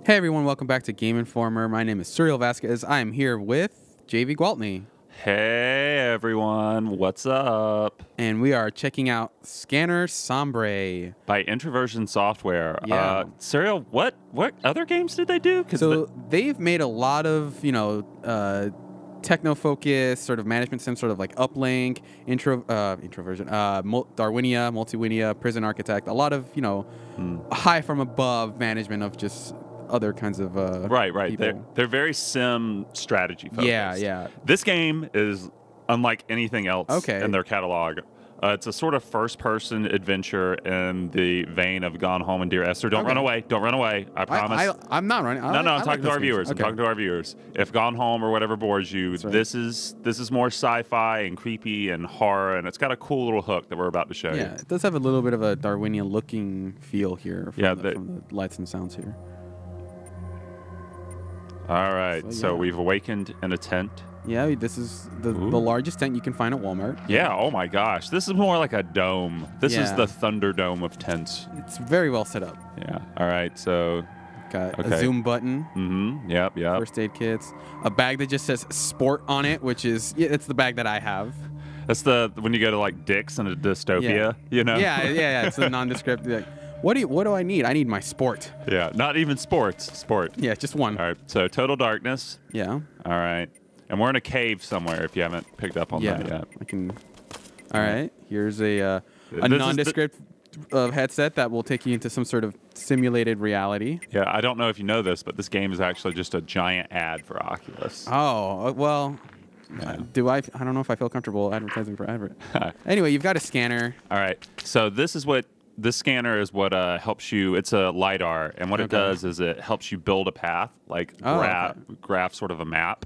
Hey everyone, welcome back to Game Informer. My name is Suriel Vazquez. I am here with Javy Gwaltney. Hey everyone, what's up? And we are checking out Scanner Sombre. By Introversion Software. Yeah. Suriel, what other games did they do? So they've made a lot of, techno-focused sort of management sim, sort of like Uplink, Introversion, Darwinia, Multiwinia, Prison Architect, a lot of, high from above management of just other kinds of right. people. They're very sim strategy focused. Yeah. This game is unlike anything else in their catalog. It's a sort of first-person adventure in the vein of Gone Home and Dear Esther. Don't run away. Don't run away. I promise. I'm not running. I'm talking to our viewers. I'm talking to our viewers. If Gone Home or whatever bores you, this is more sci-fi and creepy and horror, and it's got a cool little hook that we're about to show you. Yeah, it does have a little bit of a Darwinian-looking feel here from the lights and sounds here. All right, so we've awakened in a tent. Yeah, this is the largest tent you can find at Walmart. Yeah, oh my gosh. This is more like a dome. This is the Thunderdome of tents. It's very well set up. Yeah, all right, so... Got a zoom button. Mm-hmm, yep. First aid kits. A bag that just says Sport on it, which is, it's the bag that I have. That's when you go to like Dick's in a dystopia, you know? Yeah, it's a nondescript, like, what do I need? I need my Sport. Yeah, not even sports. Sport. Yeah, just one. All right, so Total Darkness. Yeah. All right. And we're in a cave somewhere if you haven't picked up on that yet. I can. All right. Here's a nondescript headset that will take you into some sort of simulated reality. Yeah, I don't know if you know this, but this game is actually just a giant ad for Oculus. Oh, well... Yeah. I don't know if I feel comfortable advertising for advert. Anyway, you've got a scanner. All right. So this scanner is what helps you. It's a LiDAR, and what it does is it helps you build a path, like graph sort of a map.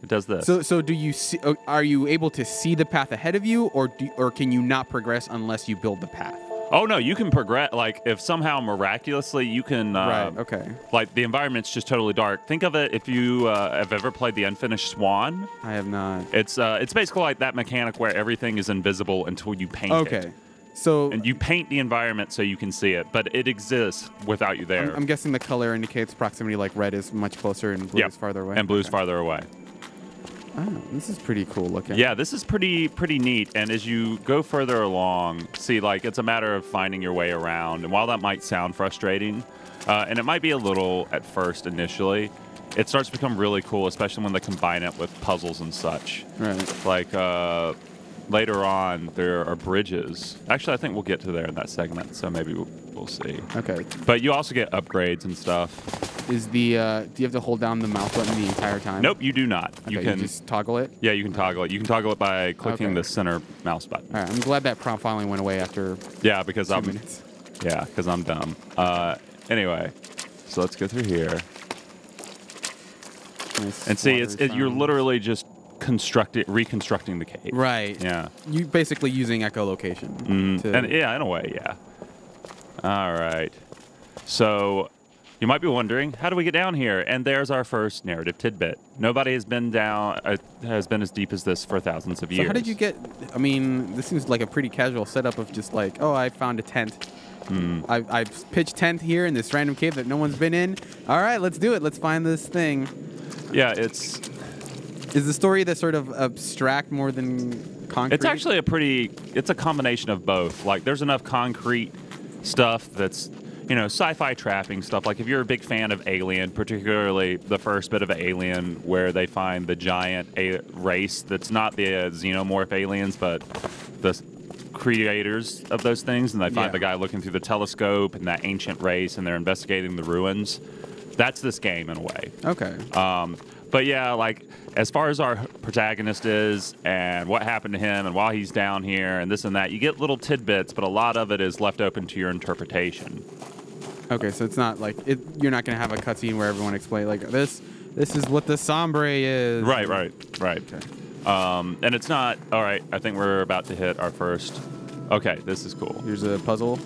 It does this. So do you see? Are you able to see the path ahead of you, or can you not progress unless you build the path? Oh no, you can progress. Like if somehow miraculously you can. Like the environment's just totally dark. Think of it if you have ever played the Unfinished Swan. I have not. It's basically like that mechanic where everything is invisible until you paint it. Okay. So and you paint the environment so you can see it, but it exists without you there. I'm guessing the color indicates proximity. Like red is much closer and blue is farther away. And blue is farther away. Oh, this is pretty cool looking. Yeah, this is pretty neat. And as you go further along, see, like, it's a matter of finding your way around. And while that might sound frustrating, and it might be a little at first initially, it starts to become really cool, especially when they combine it with puzzles and such. Right. Like, later on, there are bridges. Actually, I think we'll get to there in that segment, so maybe we'll see. Okay. But you also get upgrades and stuff. Is the do you have to hold down the mouse button the entire time? Nope, you do not. Okay, you can just toggle it? Yeah, you can toggle it. You can toggle it by clicking the center mouse button. All right, I'm glad that prompt finally went away after because 2 minutes. Yeah, because I'm dumb. Anyway, so let's go through here. Nice and see, you're literally just reconstructing the cave. Right. Yeah. You basically using echolocation. And yeah, in a way, yeah. All right. So you might be wondering, how do we get down here? And there's our first narrative tidbit. Nobody has been as deep as this for thousands of years. So how did you get? I mean, this seems like a pretty casual setup of just like, oh, I found a tent. I've pitched tent here in this random cave that no one's been in. All right, let's do it. Let's find this thing. Yeah, Is the story that sort of abstract more than concrete? It's actually it's a combination of both. Like, there's enough concrete stuff that's, sci-fi trapping stuff. Like, if you're a big fan of Alien, particularly the first bit of Alien where they find the giant race that's not the xenomorph aliens, but the creators of those things, and they find the guy looking through the telescope and that ancient race, and they're investigating the ruins. That's this game in a way. Okay. But yeah, like, as far as our protagonist is and what happened to him and why he's down here and this and that, you get little tidbits, but a lot of it is left open to your interpretation. Okay, so it's not like you're not going to have a cutscene where everyone explains, like, this is what the Sombre is. Right. Okay. And it's not, all right, I think we're about to hit our first. Okay, this is cool. Here's a puzzle.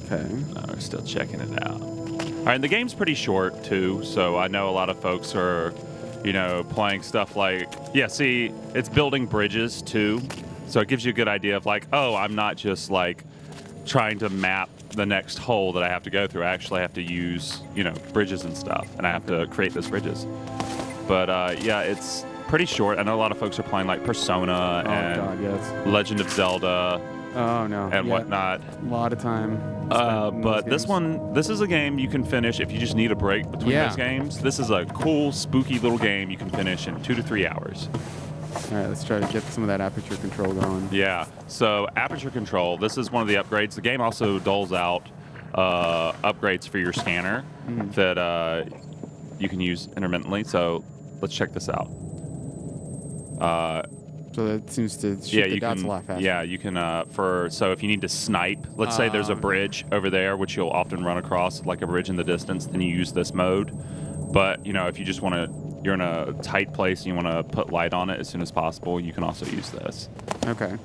Okay. We're still checking it out. All right, and the game's pretty short, too, so I know a lot of folks are, playing stuff like, see, it's building bridges, too, so it gives you a good idea of, like, oh, I'm not just, like, trying to map the next hole that I have to go through. I actually have to use, bridges and stuff, and I have to create those bridges. But yeah, it's pretty short. I know a lot of folks are playing like Persona and Legend of Zelda. Oh no. And whatnot. A lot of time. But this is a game you can finish if you just need a break between those games. This is a cool, spooky little game you can finish in 2 to 3 hours. All right, let's try to get some of that aperture control going. Yeah, so aperture control, this is one of the upgrades. The game also doles out upgrades for your scanner that you can use intermittently. So let's check this out. So that seems to shoot the dots a lot faster. Yeah, you can, so if you need to snipe, let's say there's a bridge over there, which you'll often run across, like a bridge in the distance, then you use this mode. But, if you just want to, you're in a tight place and you want to put light on it as soon as possible, you can also use this. Okay.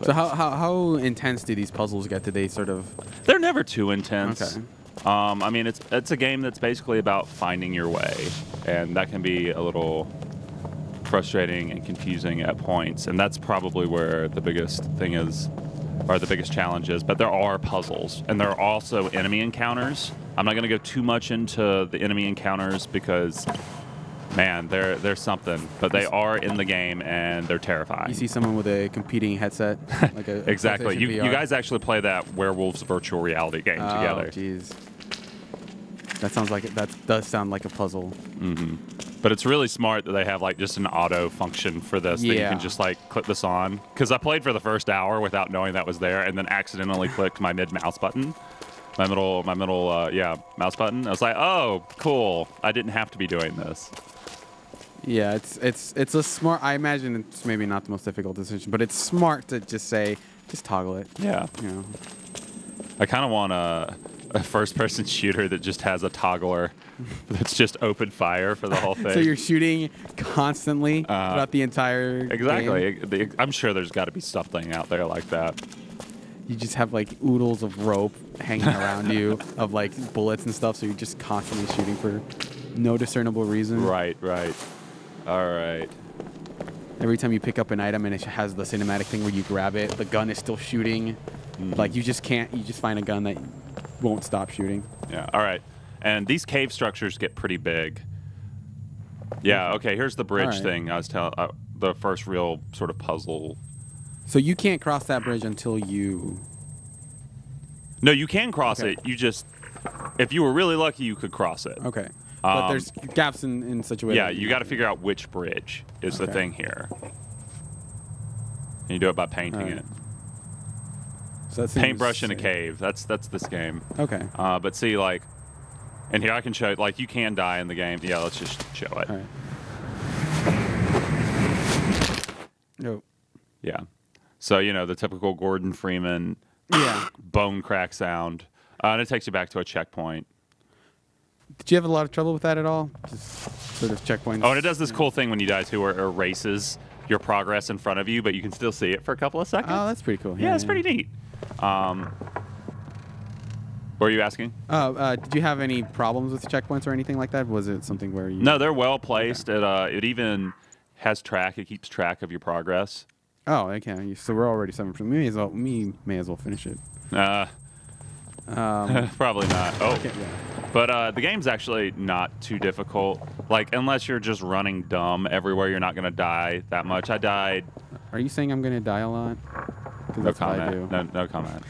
So how intense do these puzzles get? Do they sort of... They're never too intense. Okay. I mean, it's a game that's basically about finding your way, and that can be a little frustrating and confusing at points, and that's probably where the biggest thing is, or the biggest challenge is. But there are puzzles, and there are also enemy encounters. I'm not going to go too much into the enemy encounters because, man, they're something. But they are in the game, and they're terrifying. You see someone with a competing headset? Like a exactly. You guys actually play that Werewolves virtual reality game together. Oh, jeez. That does sound like a puzzle. Mm-hmm. But it's really smart that they have like just an auto function for this that you can just like click this on. Because I played for the first hour without knowing that was there, and then accidentally clicked my mid mouse button, my middle mouse button. I was like, oh, cool. I didn't have to be doing this. Yeah, it's a smart. I imagine it's maybe not the most difficult decision, but it's smart to just say, just toggle it. Yeah. I kind of want a first-person shooter that just has a toggler that's just open fire for the whole thing. So you're shooting constantly throughout the entire game? I'm sure there's got to be something out there like that. You just have like oodles of rope hanging around you of like bullets and stuff, so you're just constantly shooting for no discernible reason. Right. All right. Every time you pick up an item and it has the cinematic thing where you grab it, the gun is still shooting. Like you just find a gun that won't stop shooting. Yeah, all right. And these cave structures get pretty big. Yeah, okay, here's the bridge thing. I was telling the first real sort of puzzle. So you can't cross that bridge until you... No, you can cross it. You just... If you were really lucky, you could cross it. Okay. But there's gaps in such a way... Yeah, you got to figure out which bridge is the thing here. And you do it by painting it. So paintbrush in a cave. That's this game. Okay. But see, like, and here I can show, like, you can die in the game. Yeah, let's just show it. All right. Nope. Yeah. So, the typical Gordon Freeman bone crack sound. And it takes you back to a checkpoint. Did you have a lot of trouble with that at all? Just sort of checkpoints? Oh, and it does this cool thing when you die, too, where it erases your progress in front of you, but you can still see it for a couple of seconds. Oh, that's pretty cool. Yeah, it's pretty neat. What were you asking? Did you have any problems with checkpoints or anything like that? Was it something where you... No, they're well placed. Okay. It even has track. It keeps track of your progress. Oh, okay. So we're already 7 from... We may as well finish it. Probably not. Oh. Okay, yeah. But the game's actually not too difficult. Like, unless you're just running dumb everywhere, you're not going to die that much. I died... Are you saying I'm going to die a lot? No comment. No comment.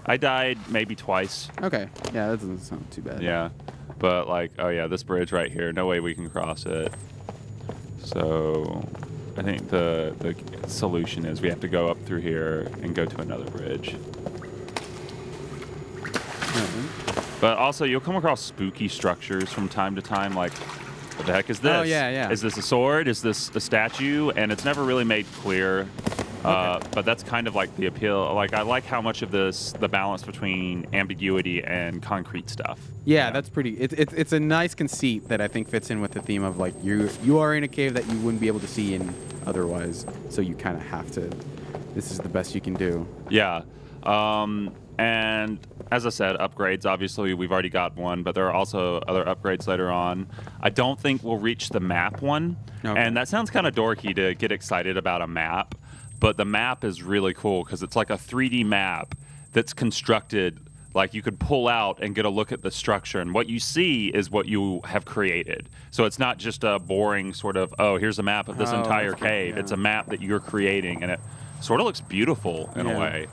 I died maybe twice. Okay. Yeah, that doesn't sound too bad. Yeah. But, like, oh, yeah, this bridge right here. No way we can cross it. So... I think the solution is we have to go up through here and go to another bridge. But also, you'll come across spooky structures from time to time, like, what the heck is this? Oh, yeah. Is this a sword? Is this a statue? And it's never really made clear. But that's kind of like the appeal. Like, I like how much of this, the balance between ambiguity and concrete stuff. Yeah, that's pretty. It's a nice conceit that I think fits in with the theme of like you are in a cave that you wouldn't be able to see in otherwise, so you kind of have to. This is the best you can do. Yeah, and as I said, upgrades. Obviously, we've already got one, but there are also other upgrades later on. I don't think we'll reach the map one, and that sounds kind of dorky to get excited about a map. but the map is really cool because it's like a 3D map that's constructed. Like you could pull out and get a look at the structure, and what you see is what you have created. So it's not just a boring sort of, oh, here's a map of this entire cave. It's a map that you're creating, and it sort of looks beautiful in a way.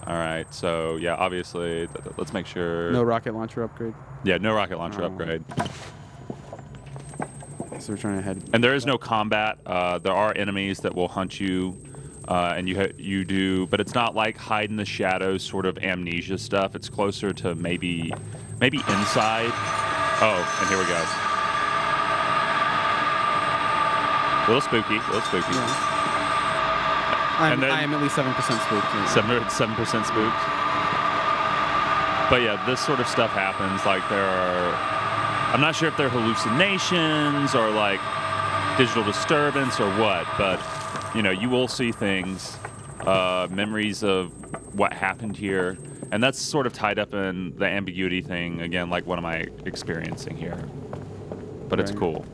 All right, so yeah, obviously, let's make sure. No rocket launcher upgrade. Yeah, no rocket launcher upgrade. So we're trying to head. And there is no combat. There are enemies that will hunt you. And you do, but it's not like hide in the shadows sort of amnesia stuff. It's closer to maybe inside. Oh, and here we go. A little spooky, Yeah. I am at least 7% spooked. Yeah. 7% spooked. But yeah, this sort of stuff happens. Like I'm not sure if they're hallucinations or like digital disturbance or what, but you will see things, memories of what happened here, and that's sort of tied up in the ambiguity thing again. Like, what am I experiencing here? But it's cool.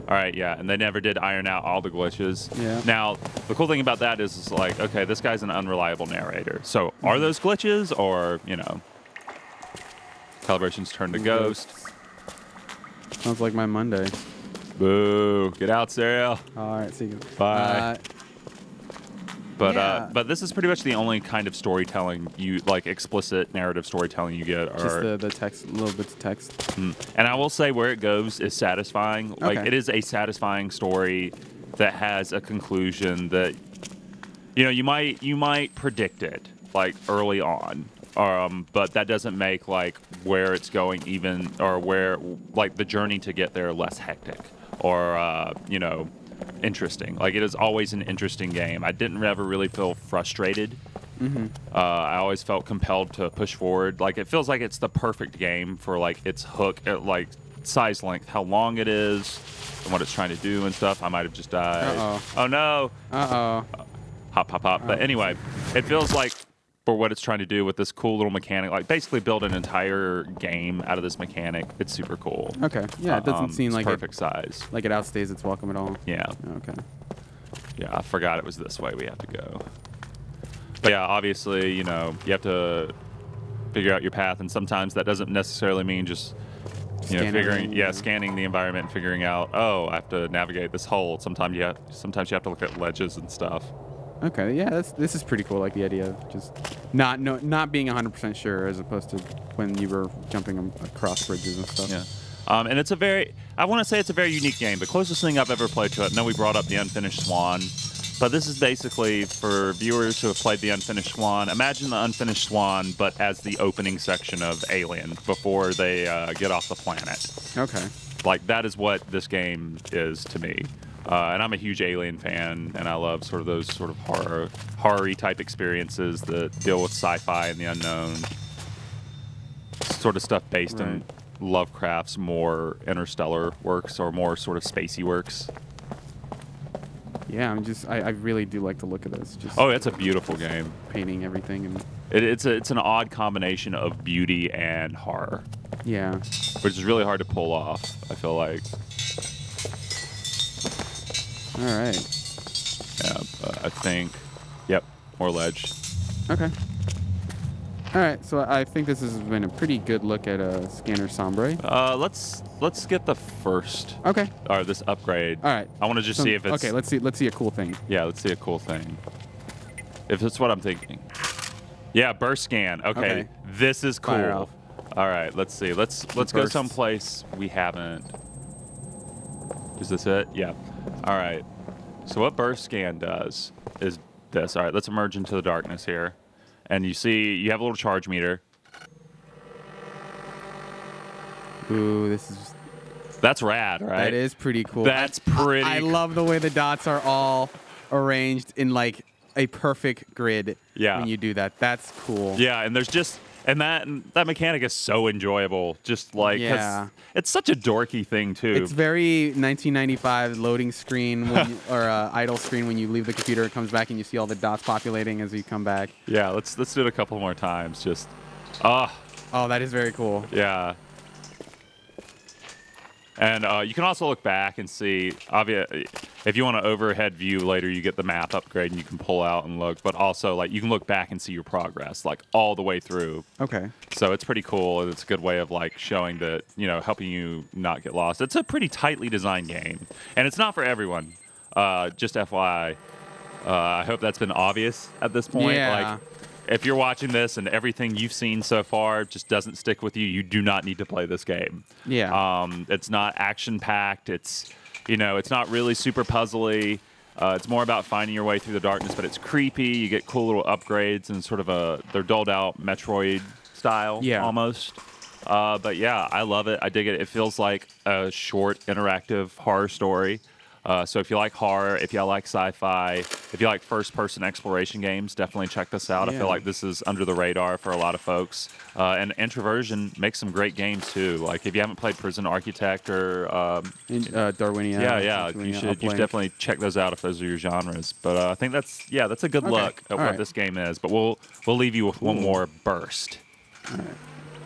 All right, yeah, and they never did iron out all the glitches. Yeah. Now, the cool thing about that is like, okay, this guy's an unreliable narrator. So, are those glitches, or calibrations turn to ghost? Sounds like my Monday. Boo! Get out, Suriel. All right, see you. Bye. But this is pretty much the only kind of storytelling explicit narrative storytelling you get. Just the text, little bits of text. And I will say where it goes is satisfying. Like it is a satisfying story that has a conclusion that you might predict it like early on. But that doesn't make like where it's going even, or where like the journey to get there less hectic or interesting. Like, it is always an interesting game. I didn't ever really feel frustrated. I always felt compelled to push forward. Like, it feels like it's the perfect game for like its hook, like size, length, how long it is, and what it's trying to do and stuff. I might have just died. Oh no. Hop, hop, hop. But anyway, it feels like for what it's trying to do with this cool little mechanic, like basically build an entire game out of this mechanic. It's super cool. Okay. Yeah, it doesn't seem like perfect size. Like it outstays its welcome at all. Yeah. Okay. Yeah, I forgot it was this way we have to go. But yeah, obviously, you have to figure out your path, and sometimes that doesn't necessarily mean just scanning the environment and figuring out, oh, I have to navigate this hole. Sometimes you have to look at ledges and stuff. Okay, yeah, this is pretty cool. Like the idea of just not being 100% sure, as opposed to when you were jumping across bridges and stuff. Yeah, and it's I want to say it's a very unique game. The closest thing I've ever played to it. I know we brought up the Unfinished Swan, but this is basically for viewers who have played the Unfinished Swan. Imagine the Unfinished Swan, but as the opening section of Alien before they get off the planet. Okay. Like, that is what this game is to me. And I'm a huge Alien fan, and I love sort of those sort of horror-y type experiences that deal with sci-fi and the unknown. Sort of stuff based in Lovecraft's more interstellar works, or more sort of spacey works. Yeah, I really do like the look of this. It's a beautiful game. Painting everything, and it's an odd combination of beauty and horror. Yeah. Which is really hard to pull off, I feel like. All right. Yeah, I think. Yep, more ledge. Okay. All right, so I think this has been a pretty good look at Scanner Sombre. Let's get the first. Okay. Or this upgrade. All right. I want to just see if it's. Okay, let's see a cool thing. Yeah, let's see a cool thing. If it's what I'm thinking. Yeah, burst scan. Okay. This is cool. Fire off. All right, let's see. Let's go someplace we haven't. Is this it? Yeah. All right. So what burst scan does is this. All right, let's emerge into the darkness here. And you see, you have a little charge meter. Ooh, this is just... That's rad, right? That is pretty cool. That's pretty I love the way the dots are all arranged in like a perfect grid. Yeah. When you do that. That's cool. Yeah, and there's just... And that mechanic is so enjoyable. Just like, yeah. It's such a dorky thing too. It's very 1995 loading screen or idle screen when you leave the computer. It comes back and you see all the dots populating as you come back. Yeah, let's do it a couple more times. Just, oh, that is very cool. Yeah. And you can also look back and see, if you want an overhead view later, you get the map upgrade and you can pull out and look. But also, like, you can look back and see your progress, like, all the way through. Okay. So it's pretty cool. And it's a good way of, like, showing that, you know, helping you not get lost. It's a pretty tightly designed game. And it's not for everyone. Just FYI. I hope that's been obvious at this point. Yeah. Like, if you're watching this and everything you've seen so far just doesn't stick with you, you do not need to play this game. Yeah. It's not action-packed. It's, you know, it's not really super puzzly. It's more about finding your way through the darkness, but it's creepy. You get cool little upgrades and sort of they're doled out Metroid style almost. But yeah, I love it. I dig it. It feels like a short interactive horror story. So if you like horror, if you like sci-fi, if you like first-person exploration games, definitely check this out. Yeah. I feel like this is under the radar for a lot of folks. And Introversion makes some great games, too. Like, if you haven't played Prison Architect or... Darwinia. you should definitely check those out if those are your genres. But I think that's a good look at what this game is. But we'll leave you with one more burst. All right.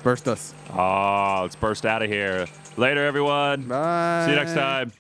Burst us. Let's burst out of here. Later, everyone. Bye. See you next time.